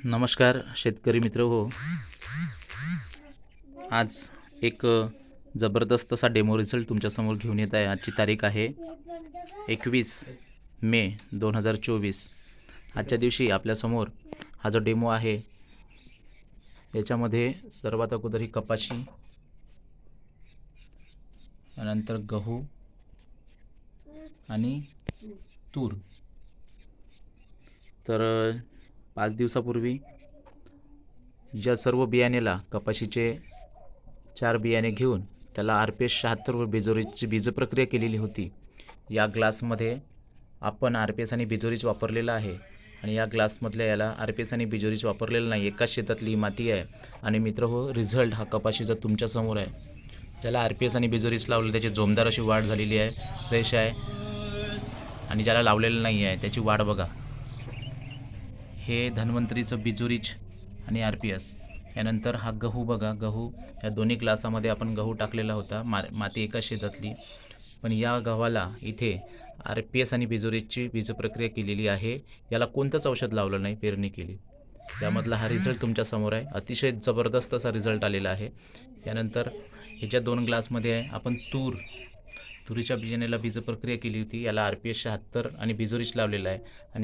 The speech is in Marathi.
नमस्कार शेतकरी मित्र हो. आज एक जबरदस्त असा डेमो रिझल्ट तुमच्यासमोर घेऊन येत आहे. आजची तारीख आहे 21 मे 2024. आजच्या दिवशी आपल्यासमोर हा जो डेमो आहे याच्यामध्ये सर्वात अगोदर ही कपाशी, त्यानंतर गहू आणि तूर. तर 5 दिवसापूर्वी या सर्व बियाणेला कपाशीचे 4 बियाणे घेऊन त्याला RPS 76 व बिजोरीची बीजप्रक्रिया केलेली होती. या ग्लासमध्ये आपण RPS आणि बिजोरीच वापरलेला आहे आणि या ग्लासमधल्या याला RPS आणि बिजोरीच वापरलेलं नाही. एकाच शेतातली ही माती आहे आणि मित्र हो, रिझल्ट हा कपाशीचा तुमच्यासमोर आहे. ज्याला RPS आणि बिजोरीच लावलं त्याची जोमदार अशी वाढ झालेली आहे, फ्रेश आहे. आणि ज्याला लावलेलं नाही आहे त्याची वाढ बघा. हे धन्वंतरीचं बिजोरीच आणि RPS. यानंतर हा गहू बघा. गहू या दोन्ही ग्लासामध्ये आपण गहू टाकलेला होता, माती एका शेतातली. पण या गव्हाला इथे RPS आणि बिजोरीची बीजप्रक्रिया केलेली आहे. याला कोणतंच औषध लावलं नाही, पेरणी केली. त्यामधला हा रिझल्ट तुमच्यासमोर आहे. अतिशय जबरदस्त असा रिझल्ट आलेला आहे. यानंतर ह्याच्या 2 ग्लासमध्ये आपण तुरीच्या बियाण्याला बीजप्रक्रिया केली होती. याला RPS 76 आणि बिजोरीच लावलेला आहे आणि